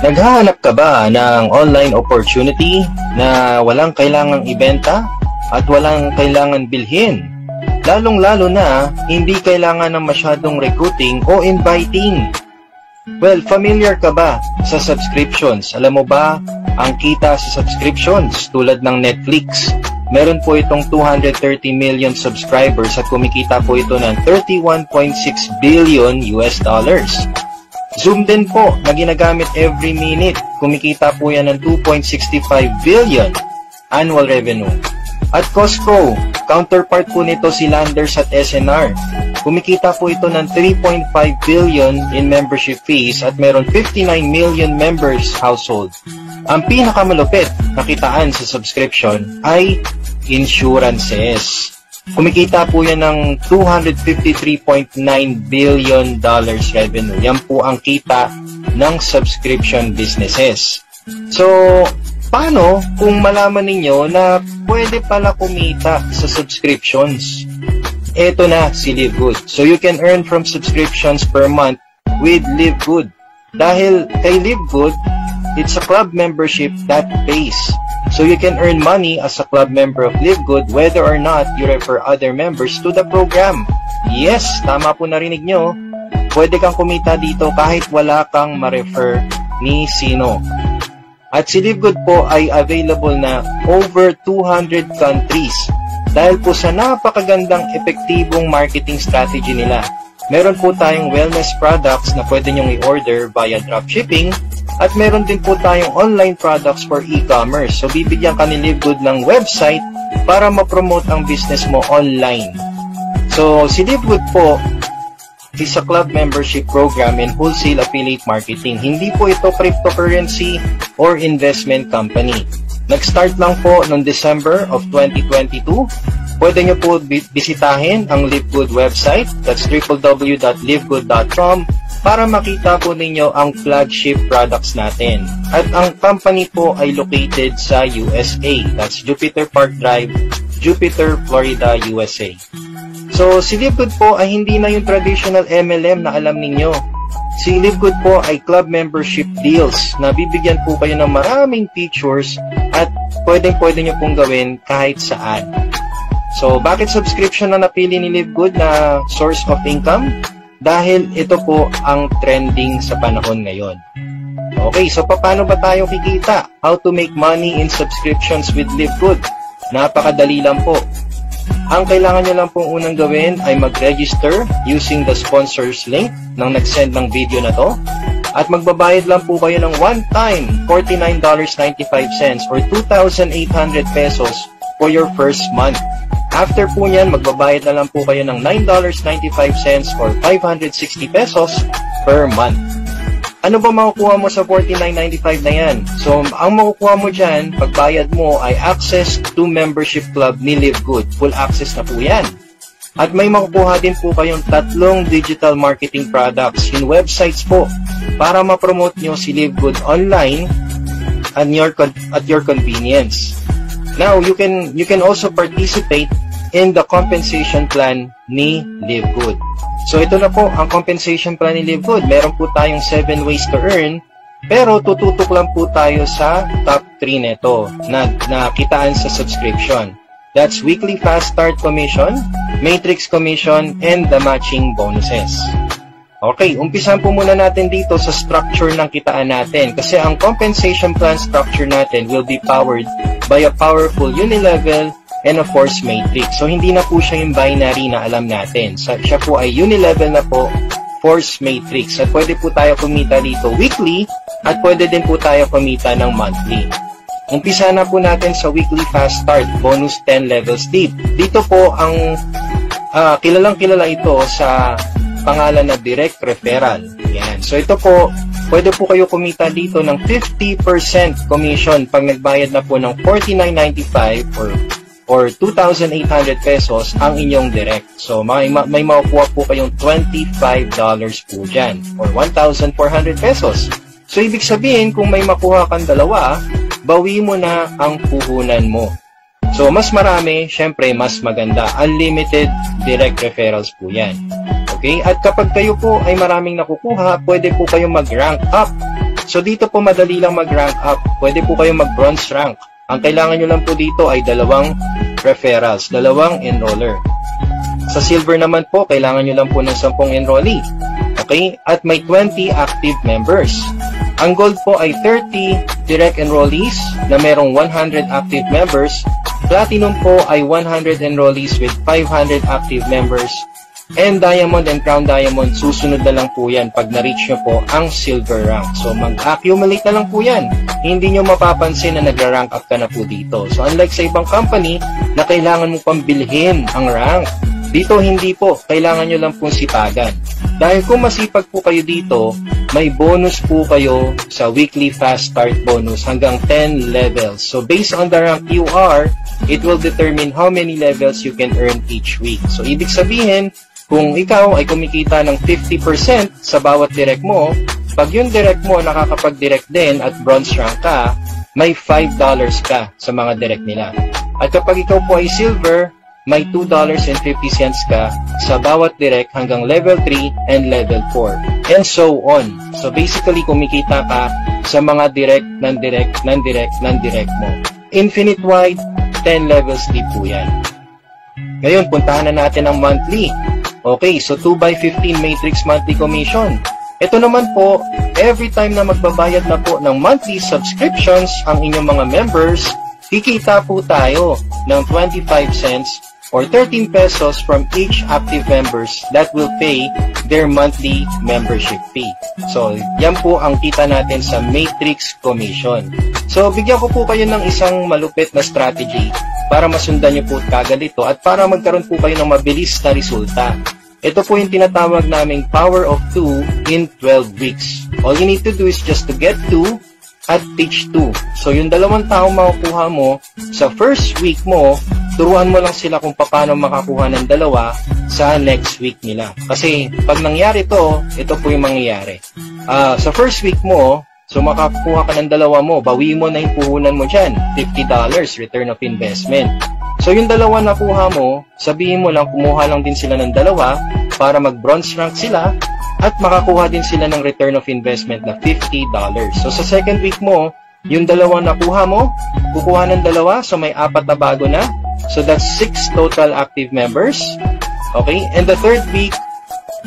Naghahanap ka ba ng online opportunity na walang kailangang ibenta at walang kailangan bilhin? Lalong-lalo na, hindi kailangan ng masyadong recruiting o inviting. Well, familiar ka ba sa subscriptions? Alam mo ba ang kita sa subscriptions tulad ng Netflix? Meron po itong 230 million subscribers at kumikita po ito ng 31.6 billion US dollars. Zoom din po na ginagamit every minute. Kumikita po yan ng 2.65 billion annual revenue. At Costco, counterpart po nito si Landers at SNR. Kumikita po ito ng 3.5 billion in membership fees at meron 59 million members household. Ang pinakamalupit na kitaan sa subscription ay insurances. Kumikita po yan ng $253.9 billion revenue. Yan po ang kita ng subscription businesses. So, paano kung malaman ninyo na pwede pala kumita sa subscriptions? Ito na si LiveGood. So, you can earn from subscriptions per month with LiveGood. Dahil kay LiveGood, it's a club membership that pays. So you can earn money as a club member of LiveGood whether or not you refer other members to the program. Yes, tama po narinig nyo. Pwede kang kumita dito kahit wala kang ma-refer ni sino. At si LiveGood po ay available na over 200 countries dahil po sa napakagandang epektibong marketing strategy nila. Meron po tayong wellness products na pwede nyong i-order via dropshipping. At meron din po tayong online products for e-commerce. So, bibigyan ka ni LiveGood ng website para ma-promote ang business mo online. So, si LiveGood po is a club membership program in wholesale affiliate marketing. Hindi po ito cryptocurrency or investment company. Nag-start lang po noong December of 2022. Pwede nyo po bisitahin ang LiveGood website. That's www.livegood.com para makita po ninyo ang flagship products natin. At ang company po ay located sa USA. That's Jupiter Park Drive, Jupiter, Florida, USA. So, si LiveGood po ay hindi na yung traditional MLM na alam ninyo. Si LiveGood po ay club membership deals na bibigyan po kayo ng maraming features at pwede nyo pong gawin kahit saan. So, bakit subscription na napili ni LiveGood na source of income? Dahil ito po ang trending sa panahon ngayon. Okay, so paano ba tayo kikita? How to make money in subscriptions with LiveGood? Napakadali lang po. Ang kailangan nyo lang pong unang gawin ay mag-register using the sponsors link ng nag-send ng video na to. At magbabayad lang po kayo ng one-time $49.95 or 2,800 pesos for your first month. After po niyan, magbabayad na lang po kayo ng $9.95 or 560 pesos per month. Ano ba makukuha mo sa $49.95 na yan? So, ang makukuha mo dyan, pagbayad mo ay access to membership club ni LiveGood. Full access na po yan. At may makukuha din po kayong 3 digital marketing products in websites po para ma-promote nyo si LiveGood online at your convenience. Now, you can also participate in the compensation plan ni LiveGood. So, ito na po ang compensation plan ni LiveGood. Meron po tayong 7 ways to earn, pero tututok lang po tayo sa top 3 nito na kitaan sa subscription. That's weekly fast start commission, matrix commission, and the matching bonuses. Okay, umpisan po muna natin dito sa structure ng kitaan natin kasi ang compensation plan structure natin will be powered by a powerful unilevel and a force matrix. So, hindi na po siya yung binary na alam natin. So, siya po ay unilevel na po, force matrix. At pwede po tayo kumita dito weekly at pwede din po tayo kumita ng monthly. Umpisa na po natin sa weekly fast start, bonus 10 levels deep. Dito po ang kilalang-kilala ito sa pangalan na direct referral. Yan. So, ito po, pwede po kayo kumita dito ng 50% commission pag nagbayad na po ng $49.95 or 2,800 pesos ang inyong direct. So, may makukuha po kayong $25 po dyan or 1,400 pesos. So, ibig sabihin, kung may makuha kang dalawa, bawi mo na ang puhunan mo. So, mas marami, syempre, mas maganda. Unlimited direct referrals po yan. Okay? At kapag kayo po ay maraming nakukuha, pwede po kayong mag-rank up. So dito po madali lang mag-rank up. Pwede po kayong mag-bronze rank. Ang kailangan nyo lang po dito ay 2 referrals, 2 enroller. Sa silver naman po, kailangan nyo lang po ng 10 enrollee. Okay? At may 20 active members. Ang gold po ay 30 direct enrollees na merong 100 active members. Platinum po ay 100 enrollees with 500 active members. And Diamond and Crown Diamond, susunod na lang po yan pag na-reach nyo po ang silver rank. So mag-accumulate na lang po yan. Hindi nyo mapapansin na nagra-rank up ka na po dito. So unlike sa ibang company na kailangan mo pang bilhin ang rank, dito hindi po. Kailangan nyo lang pong sipagan. Dahil kung masipag po kayo dito, may bonus po kayo sa weekly fast start bonus hanggang 10 levels. So based on the rank you are, it will determine how many levels you can earn each week. So ibig sabihin, kung ikaw ay kumikita ng 50% sa bawat direct mo, pag yung direct mo nakakapag-direct din at bronze rank ka, may $5 ka sa mga direct nila. At kapag ikaw po ay silver, may $2.50 ka sa bawat direct hanggang level 3 and level 4. And so on. So basically, kumikita ka sa mga direct mo. Infinite wide, 10 levels deep po yan. Ngayon, puntahan na natin ang monthly. Okay, so 2x15 matrix monthly commission. Ito naman po, every time na magbabayad na po ng monthly subscriptions ang inyong mga members, kikita po tayo ng 25 cents or 13 pesos from each active members that will pay their monthly membership fee. So, yan po ang kita natin sa matrix commission. So, bigyan ko po kayo ng isang malupit na strategy para masundan nyo po kagad ito at para magkaroon po kayo ng mabilis na resulta. Ito po yung tinatawag naming power of 2 in 12 weeks. All you need to do is just to get 2 at teach 2. So yung 2 tao makukuha mo, sa first week mo, turuan mo lang sila kung paano makakuha ng 2 sa next week nila. Kasi pag nangyari ito po yung mangyayari. Sa first week mo, so makakuha ka ng 2 mo, bawiin mo na yung puhunan mo dyan, $50 return of investment. So yung 2 nakuha mo, sabihin mo lang, kumuha lang din sila ng 2 para mag-bronze rank sila at makakuha din sila ng return of investment na $50. So sa second week mo, yung 2 nakuha mo, kukuha ng 2, so may 4 na bago na. So that's 6 total active members. Okay? And the third week,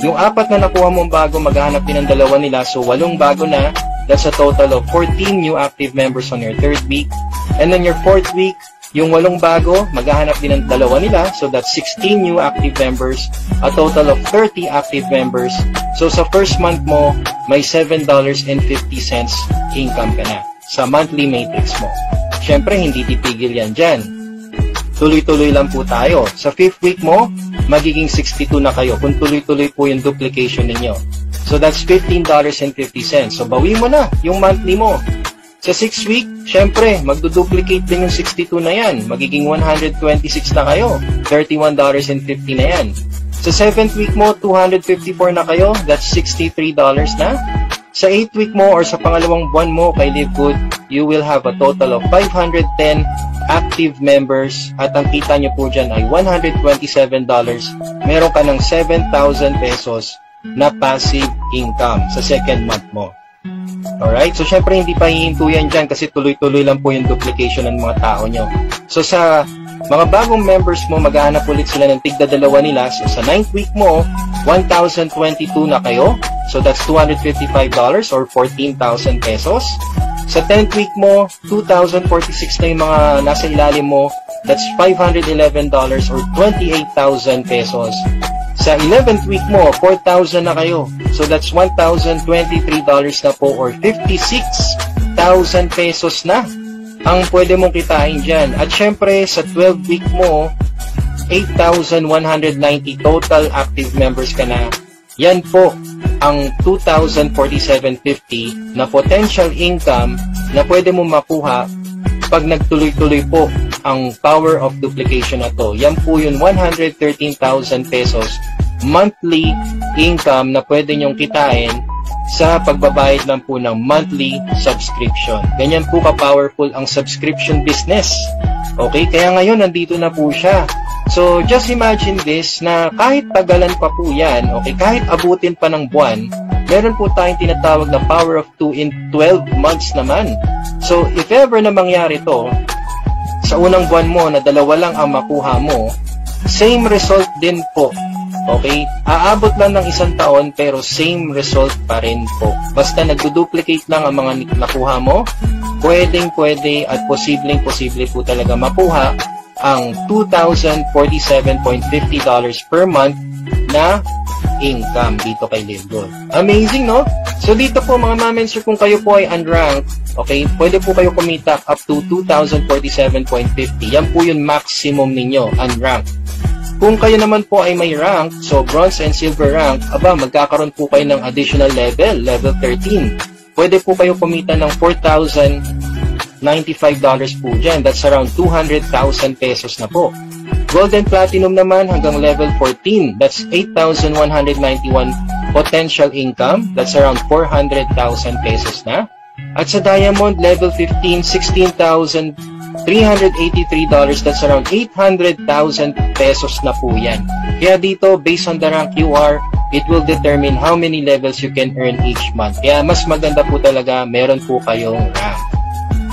yung 4 na nakuha mong bago, maghahanap din ng 2 nila. So 8 bago na. That's a total of 14 new active members on your third week. And then your fourth week, yung 8 bago, maghahanap din ng 2 nila. So that's 16 new active members. A total of 30 active members. So sa first month mo, may $7.50 income ka na sa monthly matrix mo. Siyempre, hindi titigil yan dyan. Tuloy-tuloy lang po tayo. Sa 5th week mo, magiging 62 na kayo kung tuloy-tuloy po yung duplication ninyo. So that's $15.50. So bawi mo na yung monthly mo. Sa 6th week, syempre, magduduplicate din yung 62 na yan. Magiging 126 na kayo. $31.50 na yan. Sa 7th week mo, 254 na kayo. That's $63 na. Sa 8th week mo or sa pangalawang buwan mo kay Live Good, you will have a total of 510 active members at ang kita nyo po dyan ay $127. Meron ka ng 7,000 pesos na passive income sa second month mo. Alright? So, syempre, hindi pa hihinto yan dyan kasi tuloy-tuloy lang po yung duplication ng mga tao nyo. So, sa mga bagong members mo, maghahanap ulit sila ng tigda-2 nila. So, sa 9th week mo, 1,022 na kayo. So, that's $255 or 14,000 pesos. Sa 10th week mo, 2,046 na yung mga nasa ilalim mo. That's $511 or 28,000 pesos. Sa 11th week mo, 4,000 na kayo. So that's $1,023 na po or 56,000 pesos na ang pwede mong kitain dyan. At syempre, sa 12th week mo, 8,190 total active members ka na. Yan po ang 2,047.50 na potential income na pwede mo makuha pag nagtuloy-tuloy po ang power of duplication na to. Yan po yung 113,000 pesos monthly income na pwede nyong kitain sa pagbabayad lang po ng monthly subscription. Ganyan po ka-powerful ang subscription business. Okay? Kaya ngayon, nandito na po siya. So, just imagine this na kahit tagalan pa po yan, okay, kahit abutin pa ng buwan, meron po tayong tinatawag na power of 2 in 12 months naman. So, if ever na mangyari to, sa unang buwan mo na dalawa lang ang makuha mo, same result din po. Okay? Aabot lang ng 1 taon pero same result pa rin po. Basta nagduduplicate lang ang mga nakuha mo, pwedeng-pwede at posibleng-posible po talaga makuha ang $2,047.50 per month na income dito kay LiveGood. Amazing, no? So dito po mga ma'am and sir, kung kayo po ay unranked, okay, pwede po kayo kumita up to $2,047.50. Yan po yung maximum ninyo, unranked. Kung kayo naman po ay may rank, so bronze and silver rank, magkakaroon po kayo ng additional level 13. Pwede po kayo kumita ng $4,095 po dyan. That's around 200,000 pesos na po. Gold and platinum naman hanggang level 14. That's 8,191 potential income. That's around 400,000 pesos na. At sa diamond, level 15, $16,383. That's around 800,000 pesos na po yan. Kaya dito, based on the rank you are, it will determine how many levels you can earn each month. Kaya mas maganda po talaga, meron po kayong rank.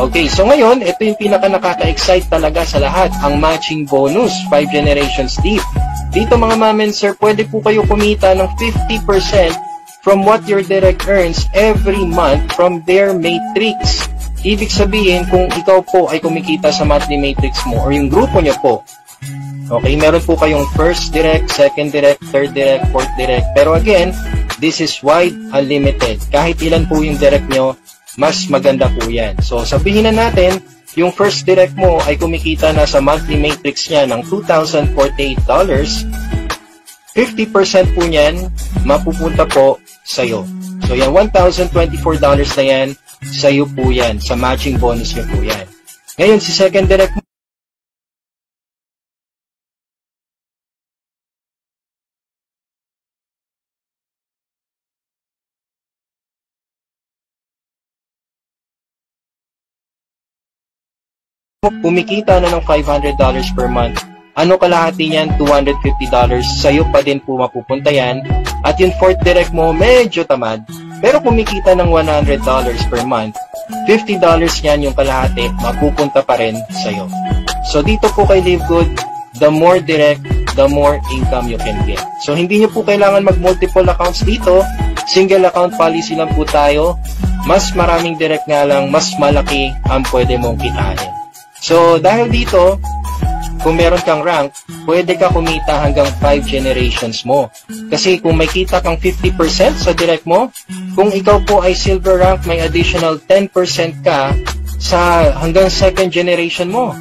Okay, so ngayon, ito yung pinaka-nakaka-excite talaga sa lahat, ang matching bonus, 5 generations deep. Dito mga ma'am and sir, pwede po kayo kumita ng 50% from what your direct earns every month from their matrix. Ibig sabihin, kung ikaw po ay kumikita sa monthly matrix mo or yung grupo nyo po, okay, meron po kayong first direct, second direct, third direct, fourth direct. Pero again, this is wide unlimited. Kahit ilan po yung direct nyo, mas maganda po yan. So, sabihin na natin, yung first direct mo ay kumikita na sa monthly matrix niya ng $2,048. 50% po niyan, mapupunta po sa'yo. So, yan, $1,024 na yan, sa'yo po yan. Sa matching bonus niyo po yan. Ngayon, si second direct mo, kumikita na ng $500 per month. Ano kalahati niyan? $250. Sa'yo pa din po mapupunta yan. At yung fourth direct mo, medyo tamad. Pero kumikita ng $100 per month. $50 yan yung kalahati, mapupunta pa rin sa'yo. So dito po kay LiveGood, the more direct, the more income you can get. So hindi nyo po kailangan mag-multiple accounts dito. Single account policy lang po tayo. Mas maraming direct nga lang, mas malaki ang pwede mong kitain. So, dahil dito, kung meron kang rank, pwede ka kumita hanggang 5 generations mo. Kasi kung may kita kang 50% sa direct mo, kung ikaw po ay silver rank, may additional 10% ka sa hanggang second generation mo.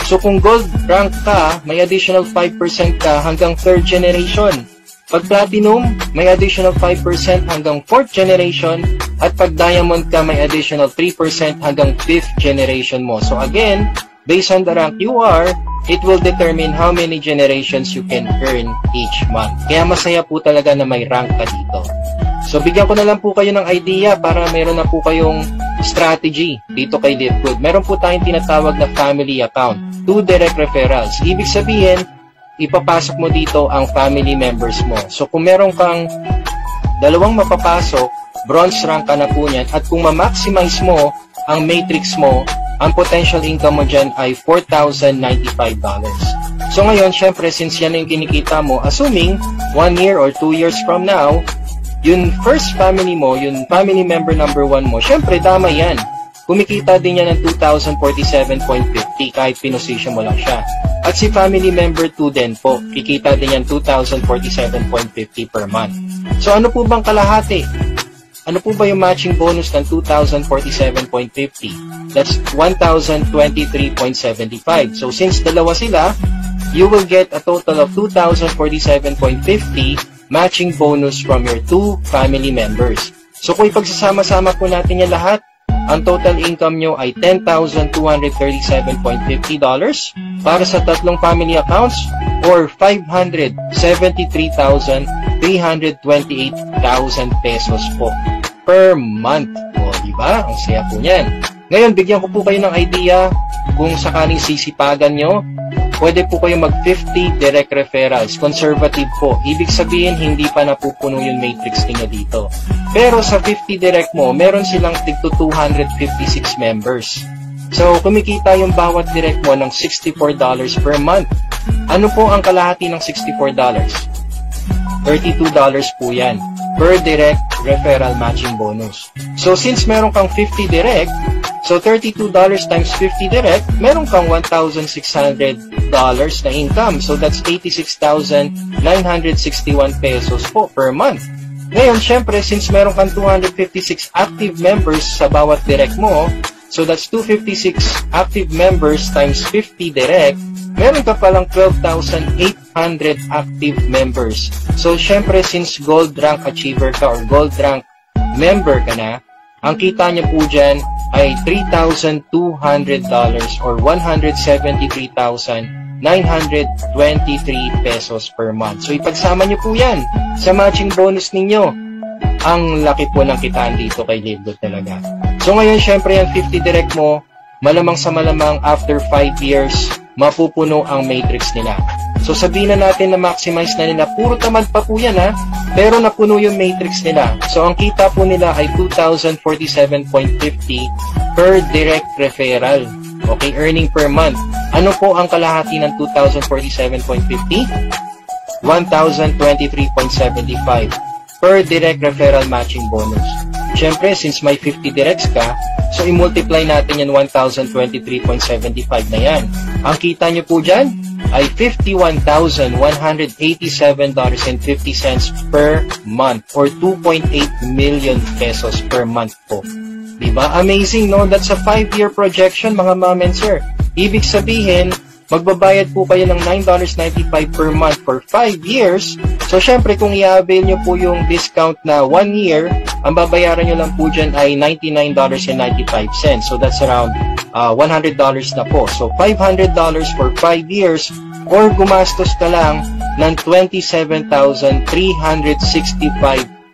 So, kung gold rank ka, may additional 5% ka hanggang third generation. Pag platinum, may additional 5% hanggang 4th generation. At pag diamond ka, may additional 3% hanggang 5th generation mo. So again, based on the rank you are, it will determine how many generations you can earn each month. Kaya masaya po talaga na may rank ka dito. So bigyan ko na lang po kayo ng idea para meron na po kayong strategy dito kay LiveGood. Meron po tayong tinatawag na family account. 2 direct referrals. Ibig sabihin, ipapasok mo dito ang family members mo. So kung meron kang dalawang mapapasok, bronze rank ka na po niyan. At kung ma-maximize mo ang matrix mo, ang potential income mo dyan ay $4,095. So ngayon, syempre, since yan yung kinikita mo, assuming 1 year or 2 years from now, yung first family mo, yung family member number 1 mo, syempre, tama yan. Kumikita din yan ng $2,047.50 kahit pinosisyon mo lang siya. At si family member 2 din po, kikita din yan $2,047.50 per month. So ano po bang kalahati? Ano po ba yung matching bonus ng $2,047.50? That's $1,023.75. So since dalawa sila, you will get a total of $2,047.50 matching bonus from your 2 family members. So kung ipagsasama-sama po natin yan lahat, ang total income nyo ay $10,237.50 para sa tatlong family accounts or $573,328,000 pesos po per month. O, diba? Ang saya po niyan. Ngayon, bigyan ko po kayo ng idea kung sakaling sisipagan nyo pwede po kayo mag 50 direct referrals. Conservative po. Ibig sabihin, hindi pa napupuno yung matrix niyo dito. Pero sa 50 direct mo, meron silang tigto 256 members. So, kumikita yung bawat direct mo ng $64 per month. Ano po ang kalahati ng $64? $32 po yan per direct referral matching bonus. So, since meron kang 50 direct, so $32 times 50 direct, meron kang $1,600 na income. So, that's 86,961 pesos po per month. Ngayon, syempre, since meron kang 256 active members sa bawat direct mo, so that's 256 active members times 50 direct, meron ka palang 12,800 active members. So, syempre, since gold rank achiever ka or gold rank member ka na, ang kita niyo po dyan ay $3,200 or 173,923 pesos per month. So, ipagsama niyo po yan sa matching bonus ninyo. Ang laki po ng kitaan dito kay LiveGood talaga. So, ngayon, syempre, yung 50 direct mo, malamang sa malamang after 5 years, mapupuno ang matrix nila. So, sabihin na natin na maximize na nila. Puro tamad pa po yan, ha? Pero napuno yung matrix nila. So, ang kita po nila ay 2,047.50 per direct referral. Okay, earning per month. Ano po ang kalahati ng 2,047.50? 1,023.75 per direct referral matching bonus. Siyempre, since may 50 directs ka, so i-multiply natin yung 1,023.75 na yan. Ang kita nyo po dyan ay $51,187.50 per month or 2.8 million pesos per month po. Diba? Amazing, no? That's a 5-year projection, mga ma'am and sir. Ibig sabihin, magbabayad po kayo ng $9.95 per month for 5 years. So, syempre, kung i-avail nyo po yung discount na 1 year, ang babayaran nyo lang po dyan ay $99.95. So, that's around $100 na po. So, $500 for 5 years or gumastos ka lang ng 27,365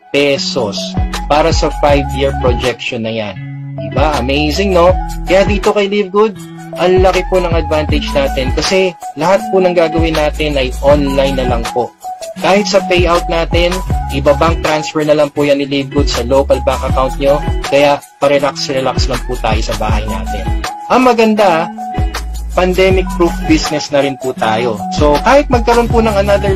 pesos para sa 5-year projection na yan. Diba? Amazing, no? Kaya dito kay LiveGood, ang laki po ng advantage natin kasi lahat po ng gagawin natin ay online na lang po. Kahit sa payout natin, iba-bank transfer na lang po yan ni LiveGood sa local bank account nyo. Kaya parelax-relax lang po tayo sa bahay natin. Ang maganda, pandemic-proof business na rin po tayo. So, kahit magkaroon po ng another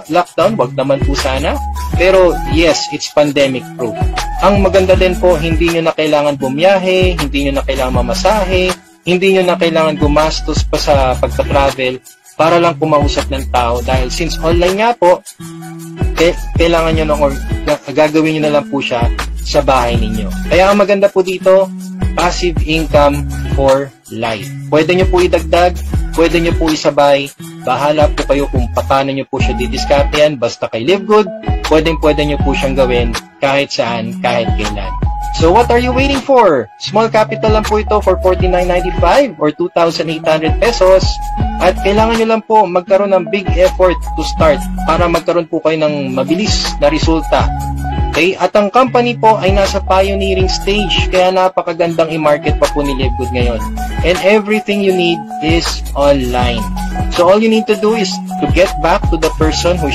lockdown, wag naman po sana. Pero, yes, it's pandemic-proof. Ang maganda din po, hindi nyo na kailangan bumiyahe, hindi nyo na kailangan mamasahe, hindi nyo na kailangan gumastos pa sa pagta-travel para lang kumausap ng tao. Dahil since online nga po, kailangan nyo na or gagawin nyo na lang po siya sa bahay ninyo. Kaya ang maganda po dito, passive income for life. Pwede nyo po idagdag, pwede nyo po isabay, bahala po kayo kung paano nyo po siya didiskartehan, basta kay LiveGood, pwede nyo po siyang gawin kahit saan, kahit kailan. So what are you waiting for? Small capital lang po ito for $49.95 or 2,800 pesos. At kailangan nyo lang po magkaroon ng big effort to start para magkaroon po kayo ng mabilis na resulta. Okay? At ang company po ay nasa pioneering stage, kaya napakagandang i-market pa po ni LiveGood ngayon. And everything you need is online. So all you need to do is to get back to the person who